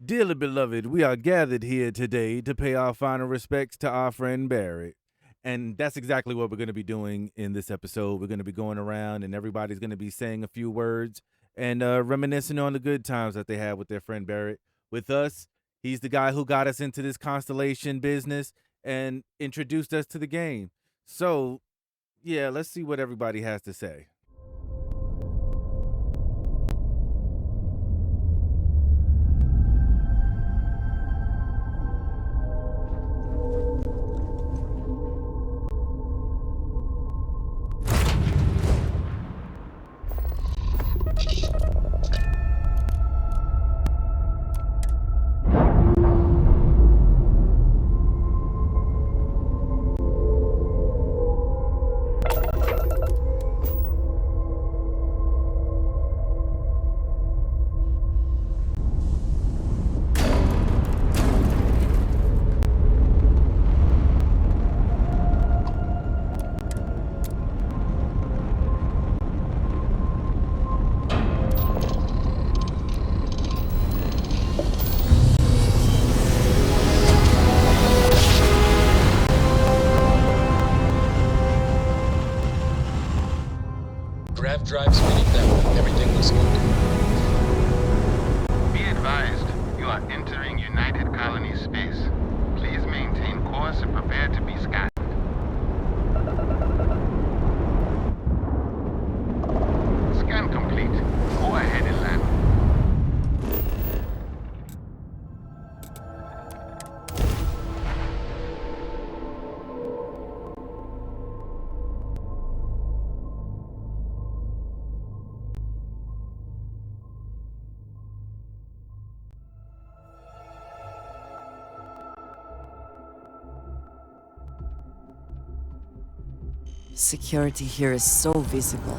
Dearly beloved, we are gathered here today to pay our final respects to our friend Barrett. And that's exactly what we're going to be doing in this episode. We're going to be going around and everybody's going to be saying a few words and reminiscing on the good times that they had with their friend Barrett. With us, he's the guy who got us into this constellation business and introduced us to the game. So, yeah, let's see what everybody has to say. Grav drive spinning down. Everything looks good. Be advised, you are entering United Colony space. Please maintain course and prepare to be scanned. Scan complete. Go ahead and land. Security here is so visible.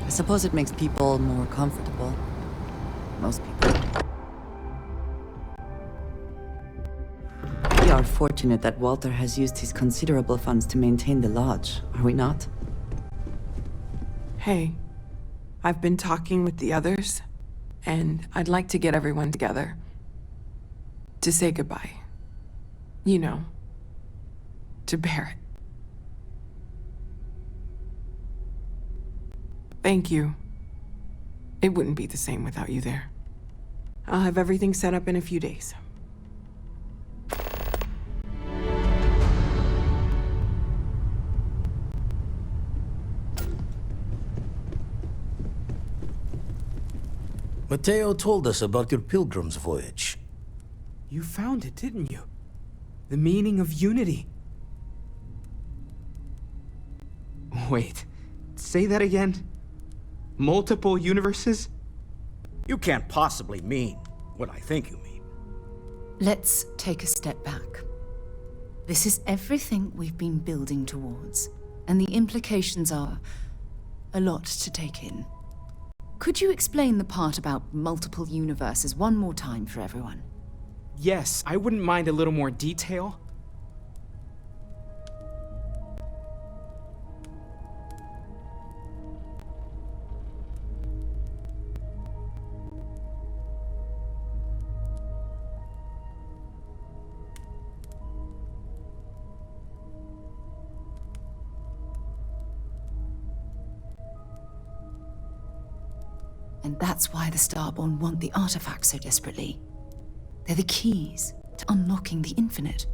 I suppose it makes people more comfortable. Most people. We are fortunate that Walter has used his considerable funds to maintain the lodge, are we not? Hey, I've been talking with the others, and I'd like to get everyone together. To say goodbye. You know, to Barrett. Thank you. It wouldn't be the same without you there. I'll have everything set up in a few days. Mateo told us about your pilgrim's voyage. You found it, didn't you? The meaning of unity. Wait, say that again? Multiple universes? You can't possibly mean what I think you mean. Let's take a step back. This is everything we've been building towards, and the implications are a lot to take in. Could you explain the part about multiple universes one more time for everyone? Yes, I wouldn't mind a little more detail. And that's why the Starborn want the artifacts so desperately. They're the keys to unlocking the infinite.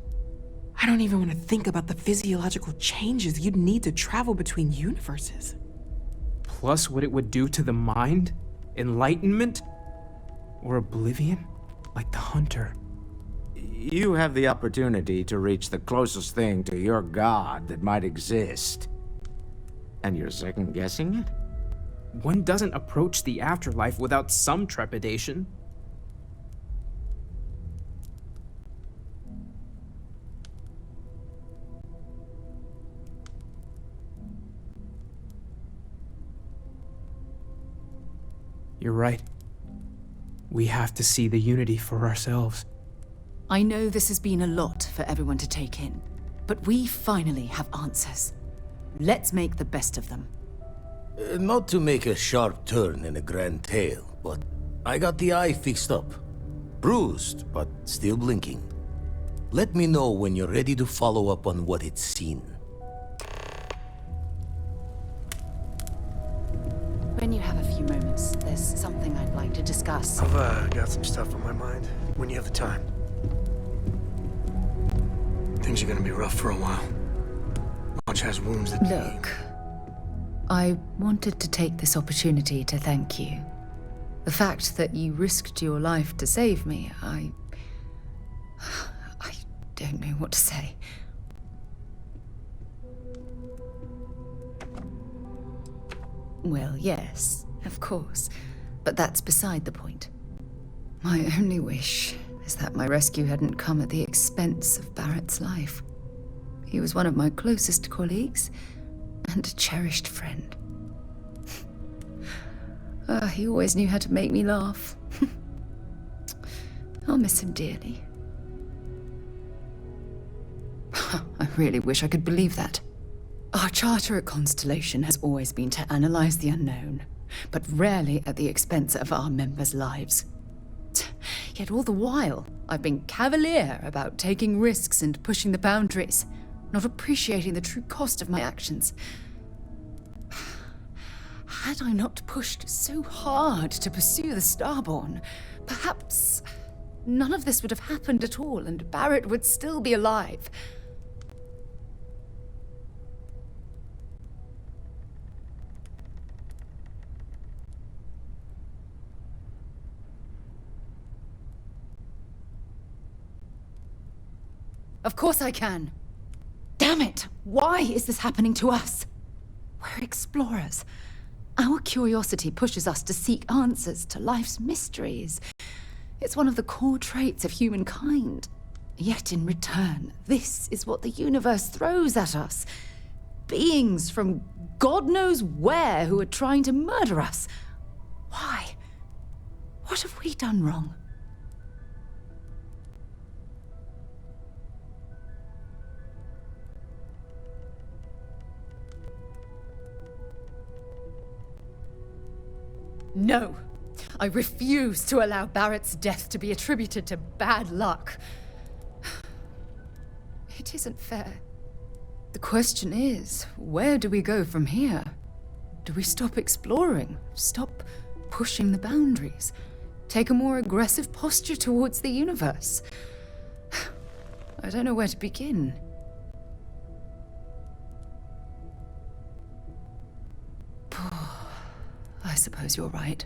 I don't even want to think about the physiological changes you'd need to travel between universes. Plus what it would do to the mind? Enlightenment? Or oblivion? Like the Hunter. You have the opportunity to reach the closest thing to your god that might exist. And you're second-guessing it? One doesn't approach the afterlife without some trepidation. You're right. We have to see the unity for ourselves. I know this has been a lot for everyone to take in, but we finally have answers. Let's make the best of them. Not to make a sharp turn in a grand tale, but I got the eye fixed up. Bruised, but still blinking. Let me know when you're ready to follow up on what it's seen. When you have a few moments, there's something I'd like to discuss. I've got some stuff on my mind. When you have the time. Things are gonna be rough for a while. Launch has wounds that... Look, I wanted to take this opportunity to thank you. The fact that you risked your life to save me, I don't know what to say. Well, yes, of course, but that's beside the point. My only wish is that my rescue hadn't come at the expense of Barrett's life. He was one of my closest colleagues and a cherished friend. He always knew how to make me laugh. I'll miss him dearly. I really wish I could believe that. Our charter at Constellation has always been to analyze the unknown, but rarely at the expense of our members' lives. Yet all the while, I've been cavalier about taking risks and pushing the boundaries, not appreciating the true cost of my actions. Had I not pushed so hard to pursue the Starborn, perhaps none of this would have happened at all, and Barrett would still be alive. Of course I can. Damn it! Why is this happening to us? We're explorers. Our curiosity pushes us to seek answers to life's mysteries. It's one of the core traits of humankind. Yet in return, this is what the universe throws at us. Beings from God knows where who are trying to murder us. Why? What have we done wrong? No! I refuse to allow Barrett's death to be attributed to bad luck. It isn't fair. The question is, where do we go from here? Do we stop exploring? Stop pushing the boundaries? Take a more aggressive posture towards the universe? I don't know where to begin. I suppose you're right.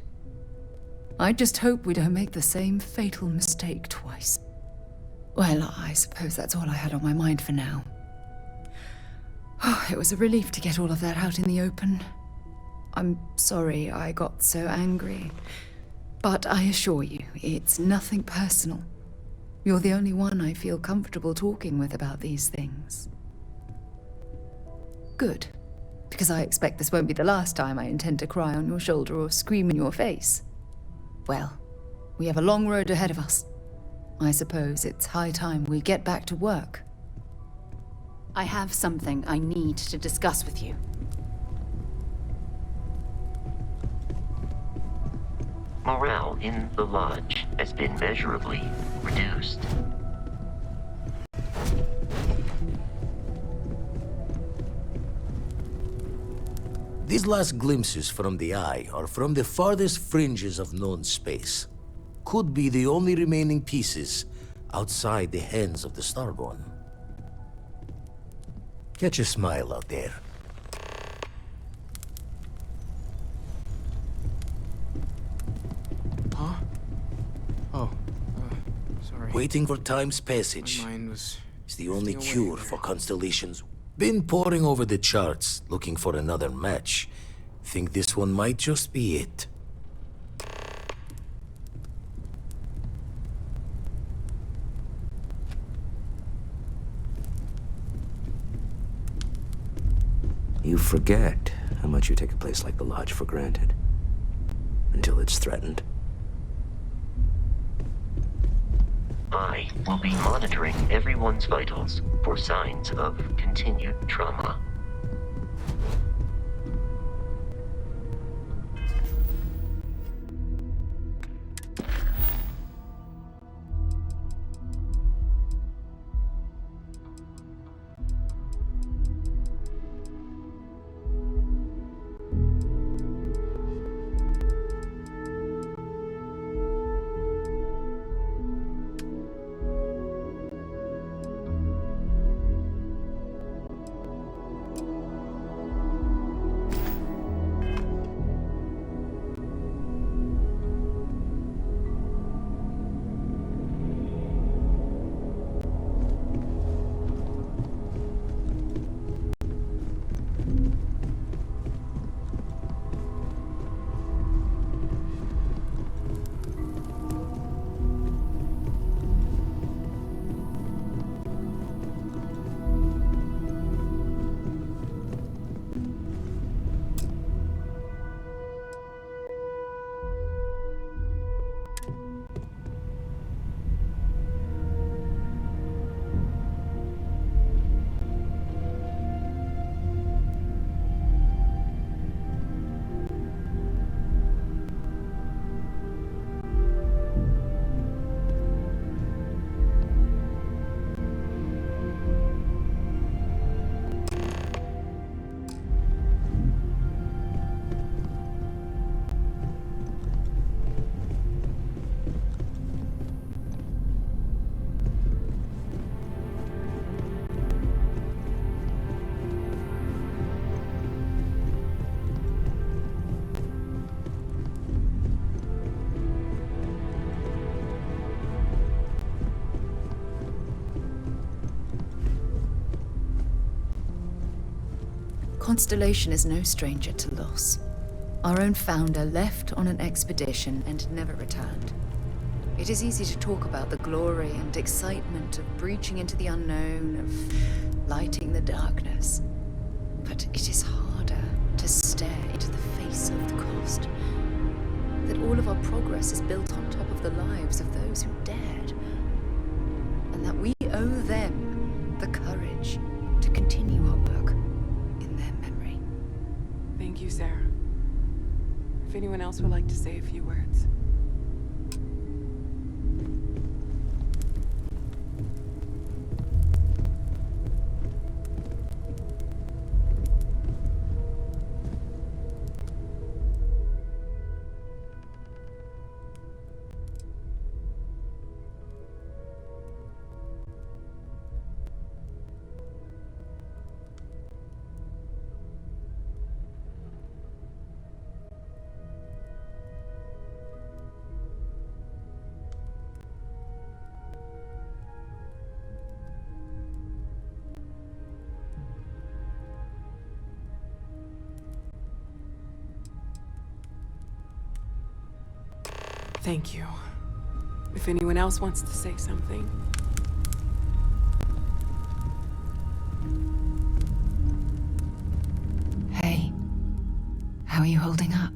I just hope we don't make the same fatal mistake twice. Well, I suppose that's all I had on my mind for now. Oh, it was a relief to get all of that out in the open. I'm sorry I got so angry. But I assure you, it's nothing personal. You're the only one I feel comfortable talking with about these things. Good. Because I expect this won't be the last time I intend to cry on your shoulder or scream in your face. Well, we have a long road ahead of us. I suppose it's high time we get back to work. I have something I need to discuss with you. Morale in the lodge has been measurably reduced. These last glimpses from the eye are from the farthest fringes of known space. Could be the only remaining pieces outside the hands of the Starborn. Catch a smile out there. Huh? Oh, sorry. Waiting for time's passage My mind was is the only drifting cure away for there. constellations. Been poring over the charts, looking for another match. Think this one might just be it. You forget how much you take a place like the Lodge for granted. Until it's threatened. I will be monitoring everyone's vitals for signs of continued trauma. Constellation is no stranger to loss. Our own founder left on an expedition and never returned. It is easy to talk about the glory and excitement of breaching into the unknown, of lighting the darkness. But it is harder to stare into the face of the cost. That all of our progress is built on top of the lives of those who dared. And that we owe them the courage to continue our work in their memory. Thank you, Sarah. If anyone else would like to say a few words. Thank you. If anyone else wants to say something. Hey, how are you holding up?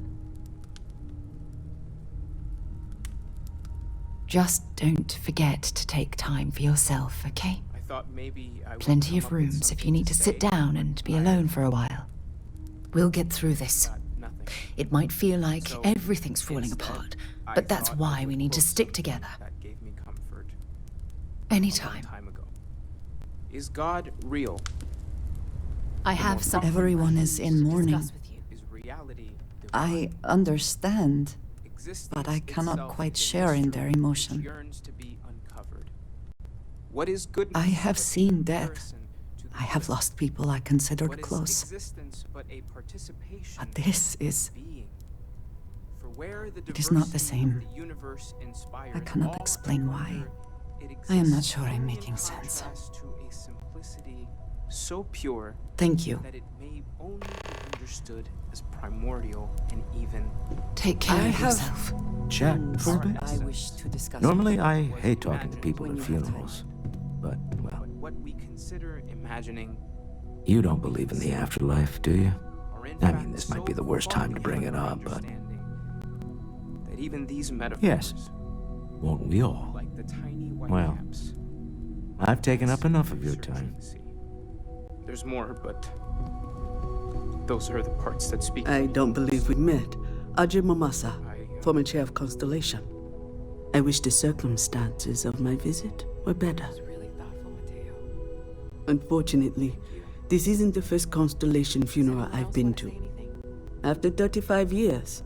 Just don't forget to take time for yourself, okay? I thought maybe I would Plenty come of up with rooms if you something need to sit say. down and be alone for a while. We'll get through this. Nothing. It might feel like So, everything's falling instead, apart, I but that's thought why of we a need to quote stick together. That gave me comfort Anytime. time ago. Is God real? I have some. Everyone is in mourning. Is reality I understand, existence but I cannot itself quite is a share in mystery their which emotion. yearns to be uncovered? What is goodness I have but a seen death. comparison to the I have good? lost people I considered What is close. existence but a participation But this is... in being? For where the It is not the diversity of same. the universe inspires I cannot awe explain and why. wonder, it I am not exists sure I'm only in making sense. contrast to a simplicity so pure Thank you. that it may only be understood as primordial and even. Take care I of have- yourself. Chat for a bit? I wish to discuss. Normally, I hate talking to people at funerals. But, well, But what we consider imagining you don't believe in the afterlife, do you? are in I fact mean, this might so be the worst far time to bring it beyond our up, but... understanding that even these metaphors, Yes. Won't we all? like the tiny white Well, caps, I've taken up enough of your time. there's more, but those are the parts that speak. I don't believe we met. Ajay Mamasa, former chair of Constellation. I wish the circumstances of my visit were better. Really thoughtful, Mateo. Unfortunately, this isn't the first Constellation funeral I've been to. After 35 years,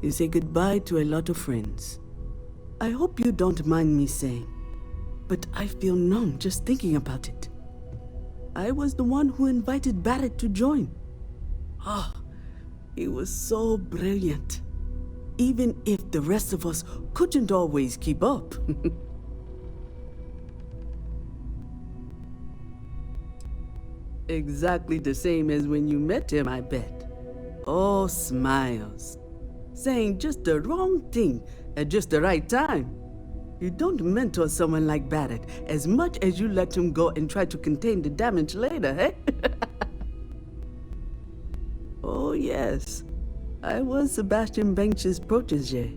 you say goodbye to a lot of friends. I hope you don't mind me saying, but I feel numb just thinking about it. I was the one who invited Barrett to join. Ah, he was so brilliant. Even if the rest of us couldn't always keep up. Exactly the same as when you met him, I bet. Oh, smiles. Saying just the wrong thing at just the right time. You don't mentor someone like Barrett as much as you let him go and try to contain the damage later, eh? Oh, yes. I was Sebastian Banks's protege.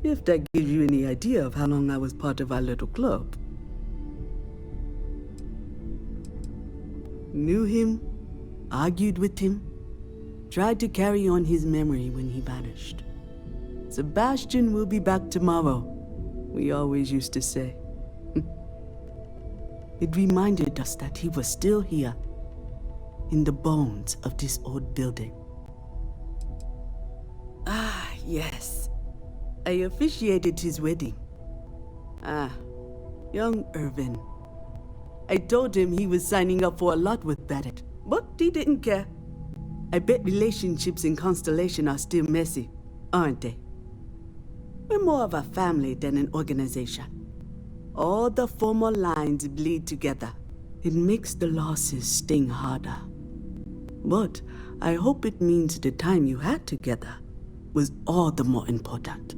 If that gives you any idea of how long I was part of our little club. Knew him, argued with him, tried to carry on his memory when he vanished. Sebastian will be back tomorrow, we always used to say. It reminded us that he was still here, in the bones of this old building. Ah, yes. I officiated his wedding. Ah, young Irvin. I told him he was signing up for a lot with Barrett, but he didn't care. I bet relationships in Constellation are still messy, aren't they? We're more of a family than an organization. All the former lines bleed together. It makes the losses sting harder. But I hope it means the time you had together was all the more important.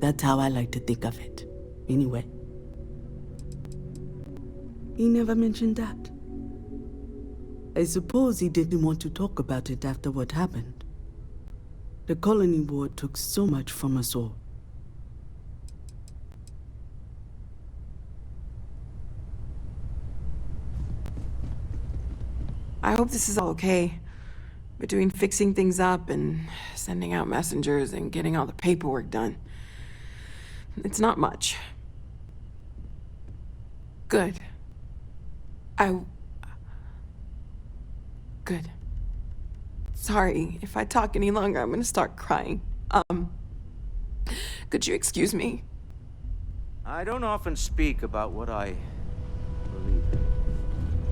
That's how I like to think of it, anyway. He never mentioned that. I suppose he didn't want to talk about it after what happened. The colony war took so much from us all. I hope this is all okay. Between fixing things up and sending out messengers and getting all the paperwork done. It's not much. Good. Good. Sorry, if I talk any longer, I'm gonna start crying. Could you excuse me? I don't often speak about what I believe in.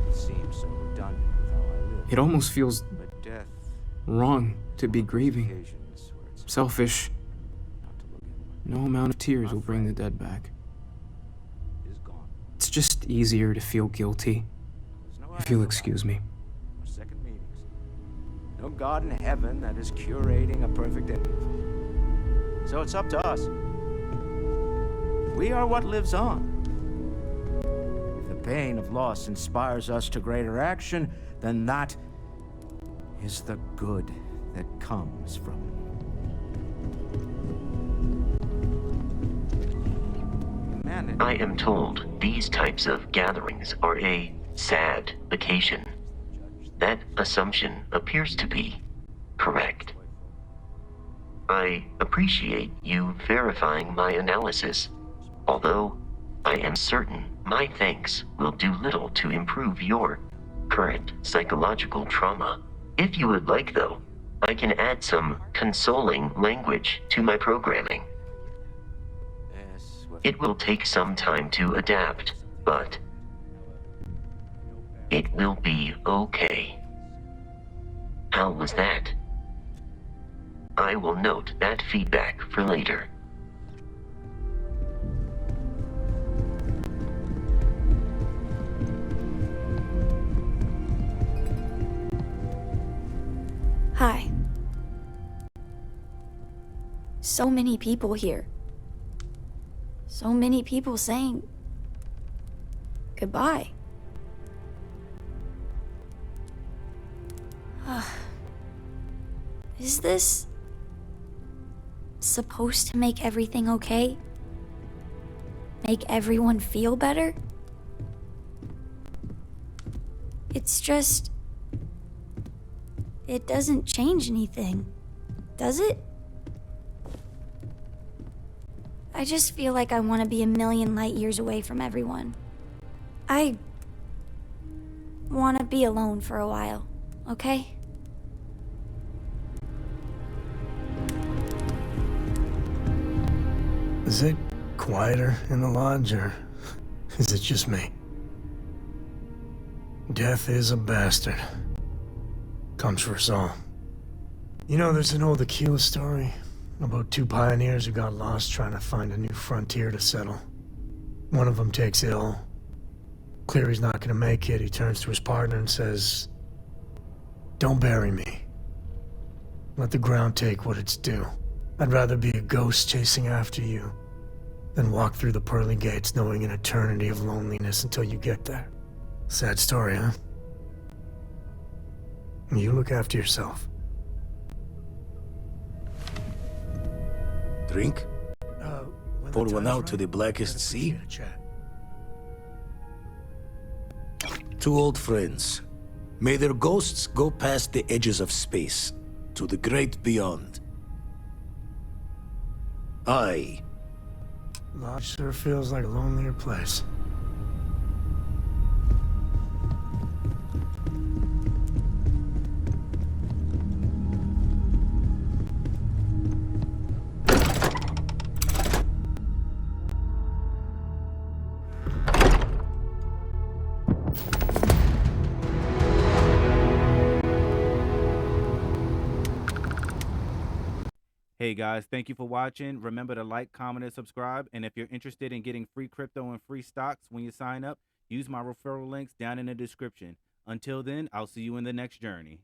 It seems so redundant with how I live. It almost feels But death, wrong to be grieving. occasions where it's Selfish. not to look at No amount of tears will bring the dead back. is gone. It's just easier to feel guilty, There's no if you'll afterlife excuse me. or second meetings. No God in heaven that is curating a perfect end. So it's up to us. We are what lives on. If the pain of loss inspires us to greater action, then that is the good that comes from humanity. I am told these types of gatherings are a sad vacation. That assumption appears to be correct. I appreciate you verifying my analysis, although I am certain my thanks will do little to improve your current psychological trauma. If you would like, though, I can add some consoling language to my programming. Yes, well, It will take some time to adapt, but it will be okay. How was that? I will note that feedback for later. Hi. So many people here. So many people saying goodbye. Is this supposed to make everything okay? Make everyone feel better? It's just... it doesn't change anything, does it? I just feel like I want to be a million light years away from everyone. I want to be alone for a while, okay? Is it quieter in the lodge, or is it just me? Death is a bastard. Comes for us all. You know, there's an old Aquila story about two pioneers who got lost trying to find a new frontier to settle. One of them takes ill. Clear he's not gonna make it, he turns to his partner and says, "Don't bury me. Let the ground take what it's due. I'd rather be a ghost chasing after you than walk through the pearly gates knowing an eternity of loneliness until you get there." Sad story, huh? You look after yourself. Drink? Pour one out to the blackest sea? Two old friends. May their ghosts go past the edges of space, to the great beyond. Aye. Lodge sure feels like a lonelier place. Hey guys, thank you for watching. Remember to like, comment, and subscribe. And if you're interested in getting free crypto and free stocks when you sign up, use my referral links down in the description. Until then, I'll see you in the next journey.